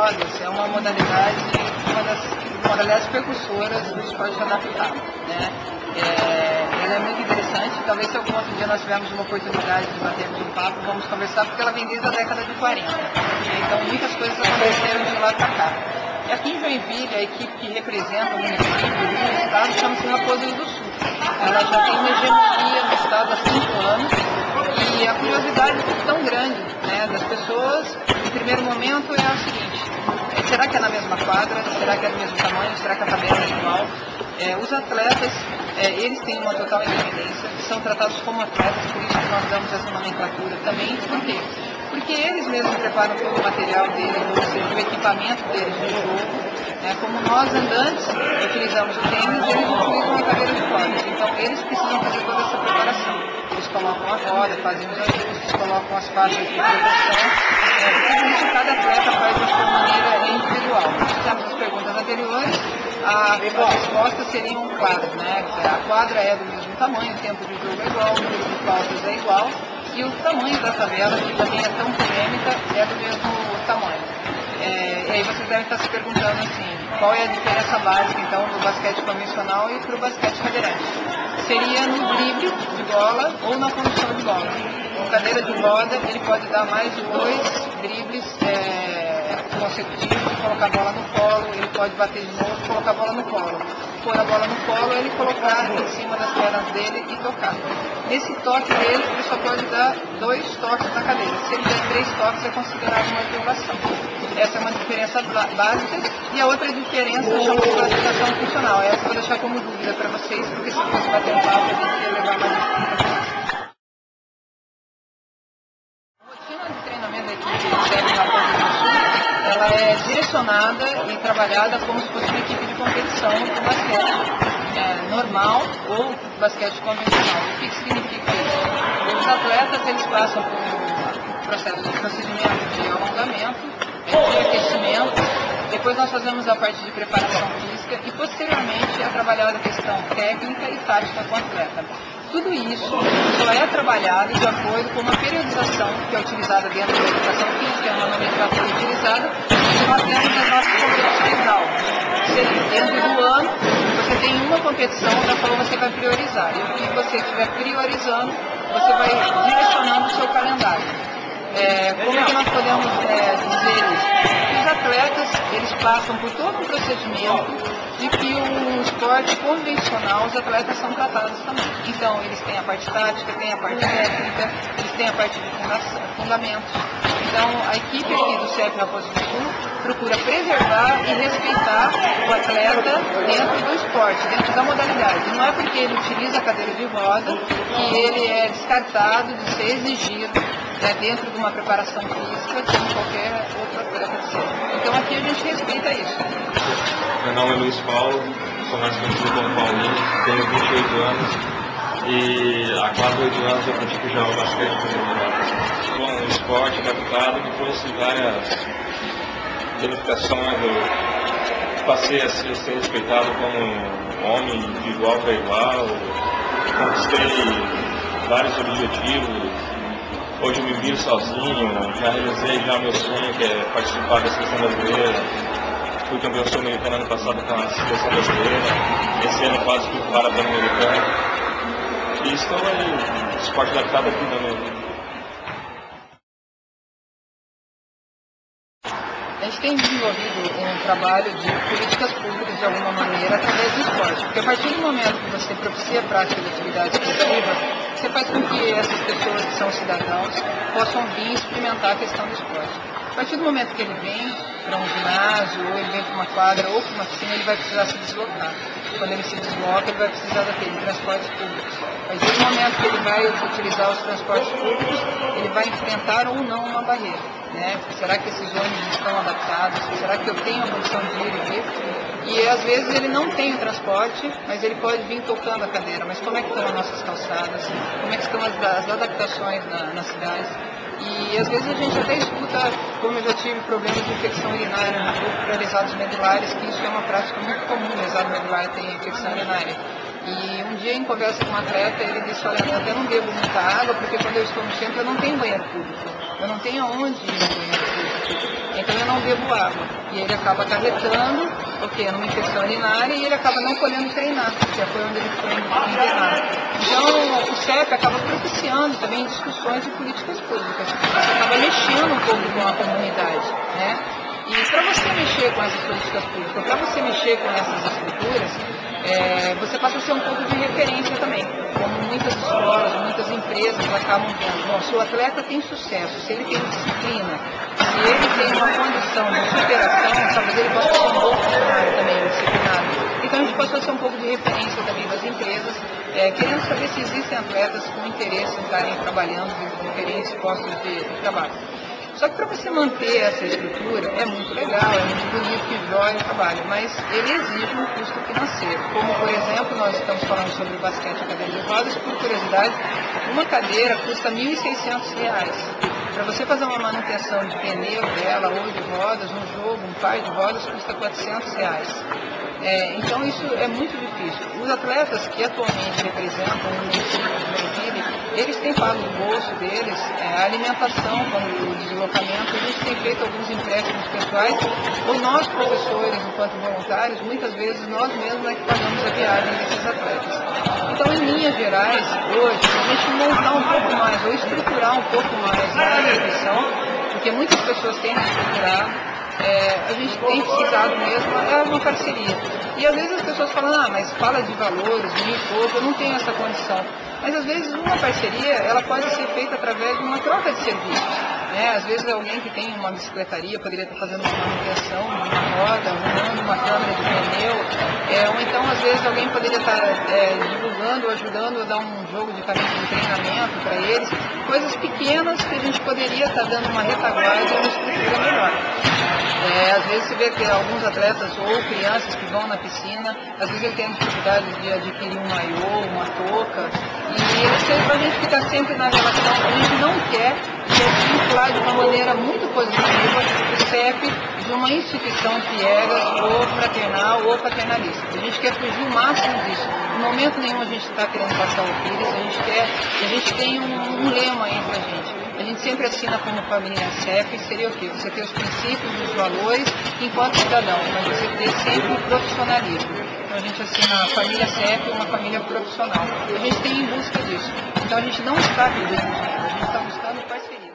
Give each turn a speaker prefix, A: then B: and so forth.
A: rodas é uma modalidade, uma das modalidades precursoras do esporte adaptado, né? Ela é muito interessante, talvez se algum outro dia nós tivermos uma oportunidade de batermos um papo, vamos conversar, porque ela vem desde a década de 40. Então muitas coisas aconteceram de lá para cá. E aqui em Joinville, a equipe que representa o município e o estado chama-se Raposo do Sul. Ela já tem uma hegemonia no estado há 5 anos e a curiosidade é tão grande, né, das pessoas, no primeiro momento é a seguinte: será que é na mesma quadra? Será que é do mesmo tamanho? Será que a tabela é igual? Os atletas, eles têm uma total independência, são tratados como atletas, por isso que nós damos essa nomenclatura também. Por quê? Porque eles mesmos preparam todo o material deles, ou seja, o equipamento deles no jogo. Como nós andantes utilizamos o tênis, eles utilizam a cadeira de rodas. Então eles precisam fazer toda essa preparação. Eles colocam a roda, fazem os ajustes, colocam as faixas de proteção. Tudo isso cada atleta faz da sua maneira individual. Nós fizemos as perguntas anteriores, a resposta seria um quadro, né? A quadra é do mesmo tamanho, o tempo de jogo é igual, o número de faltas é igual, e o tamanho da tabela, que também é tão polêmica, é do mesmo tamanho. E aí vocês devem estar se perguntando assim, qual é a diferença básica então do basquete convencional e para o basquete cadeirante? Seria no drible de bola ou na condução de bola. Com cadeira de roda, ele pode dar mais de 2 dribles consecutivos, colocar a bola no colo, ele pode bater de novo e colocar a bola no colo. Pôr a bola no colo, ele colocar em cima das pernas dele e tocar. Nesse toque dele, ele só pode dar 2 toques na cadeira. Se ele der 3 toques, é considerado uma violação. Essa é uma diferença básica. E a outra diferença chama-se classificação funcional. Essa eu vou deixar como dúvida para vocês, porque se fosse bater um papo, a gente ia levar mais explicações. A rotina de treinamento da equipe do CEP na Raposo do Sul, ela é direcionada e trabalhada como se fosse uma equipe de competição do basquete normal ou basquete convencional. O que significa isso? Os atletas, eles passam por um procedimento de alongamento, de aquecimento, depois nós fazemos a parte de preparação física e posteriormente é trabalhada a questão técnica e tática com o atleta. Tudo isso só é trabalhado de acordo com uma periodização que é utilizada dentro da educação física, é uma nomenclatura utilizada, e nós temos as nossas competições altas. Ou seja, dentro do ano, você tem uma competição na qual você vai priorizar. E o que você estiver priorizando, você vai direcionando o seu calendário. Como é que nós podemos dizer isso? Os atletas, eles passam por todo um procedimento de que o esporte convencional, os atletas são tratados também. Então, eles têm a parte tática, têm a parte técnica, eles têm a parte de fundamentos. Então, a equipe aqui do CEP Raposo do Sul procura preservar e respeitar o atleta dentro do esporte, dentro da modalidade. Não é porque ele utiliza a cadeira de roda que ele é descartado de ser exigido dentro de uma preparação física como qualquer outro atleta de ser. Então aqui a gente respeita isso.
B: Meu nome é Luiz Paulo, sou mais conhecido como Paulinho, tenho 28 anos e há quase 8 anos eu pratico já o basquete profissional. Bom, o esporte adaptado me trouxe várias benefitações. Eu passei a ser respeitado como homem de igual para igual, conquistei vários objetivos. Hoje eu me viro sozinho, já realizei meu sonho, que é participar da seleção brasileira. Fui campeão sul-americano ano passado com a seleção brasileira. Esse ano quase fui para a Pan-Americana. E estou aí, esporte adaptado aqui também.
A: A gente tem desenvolvido um trabalho de políticas públicas de alguma maneira através do esporte. Porque a partir do momento que você propicia a prática de atividade esportiva, você faz com que essas pessoas que são cidadãos possam vir experimentar a questão do esporte. A partir do momento que ele vem para um ginásio, ou ele vem para uma quadra, ou para uma piscina, ele vai precisar se deslocar. Quando ele se desloca, ele vai precisar daquele transportes públicos. Mas no momento que ele vai utilizar os transportes públicos, ele vai enfrentar ou não uma barreira. Será que esses ônibus estão adaptados? Será que eu tenho a condição de ir e vir? E às vezes ele não tem o transporte, mas ele pode vir tocando a cadeira. Mas como é que estão as nossas calçadas? Como é que estão as adaptações nas cidades? E às vezes a gente até escuta, como eu já tive problemas de infecção urinária no corpo para lesados medulares, que isso é uma prática muito comum, lesado medular tem infecção urinária. E um dia, em conversa com um atleta, ele disse: olha, eu até não bebo muita água, porque quando eu estou no centro eu não tenho banheiro público. Eu não tenho aonde ir no banheiro público. Então eu não bebo água. E ele acaba acarretando, numa infecção urinária, e ele acaba não podendo treinar, que foi onde ele foi internado. Então o CEP acaba propiciando também discussões de políticas públicas. Você acaba mexendo um pouco com a comunidade, né? E para você mexer com essas políticas públicas, para você mexer com essas estruturas, você passa a ser um pouco de referência também, como muitas escolas, muitas empresas acabam vendo. Bom, se o atleta tem sucesso, se ele tem disciplina, se ele tem uma condição de superação, talvez ele possa ser um bom funcionário também, disciplinado. Então a gente passou a ser um pouco de referência também das empresas, querendo saber se existem atletas com interesse em estarem trabalhando em diferentes postos de trabalho. Só que para você manter essa estrutura é muito legal, é muito bonito, que joia o trabalho, mas ele exige um custo financeiro. Como, por exemplo, nós estamos falando sobre o basquete academia de rodas, por curiosidade, uma cadeira custa R$ 1.600. Para você fazer uma manutenção de pneu dela ou de rodas, um jogo, um par de rodas, custa R$ 400. Então isso é muito difícil. Os atletas que atualmente representam o município de Joinville, eles têm pago do bolso deles a alimentação, como o deslocamento. A gente tem feito alguns empréstimos pessoais, ou nós, professores, enquanto voluntários, muitas vezes nós mesmos é que pagamos a viagem desses atletas. Então, em linhas gerais, hoje, a gente montar um pouco mais, ou estruturar um pouco mais a instituição, porque muitas pessoas têm estruturado, a gente tem precisado mesmo, é uma parceria. E às vezes as pessoas falam, mas fala de valores, mil e pouco, eu não tenho essa condição. Mas às vezes uma parceria, ela pode ser feita através de uma troca de serviços. Às vezes alguém que tem uma bicicletaria poderia estar fazendo uma manutenção de uma roda, arrumando uma câmera de pneu, ou então às vezes alguém poderia estar divulgando ou ajudando a dar um jogo de caminho de treinamento para eles, coisas pequenas que a gente poderia estar dando uma retaguarda e uma estrutura melhor. Às vezes você vê que alguns atletas ou crianças que vão na piscina, às vezes ele tem dificuldade de adquirir um maiô, uma touca, e a gente fica sempre na relação, a gente não quer vincular de uma maneira muito positiva o CEP de uma instituição piegas ou fraternal ou paternalista. A gente quer fugir o máximo disso. Em momento nenhum a gente está querendo passar o pires, a gente tem um lema entre a gente. A gente sempre assina como família CEP, seria o quê? Você ter os princípios, os valores enquanto cidadão, mas você ter sempre o profissionalismo. Então a gente assina a família CEP, uma família profissional. A gente tem em busca disso. Então a gente não está pedindo dinheiro, a gente está buscando parceria.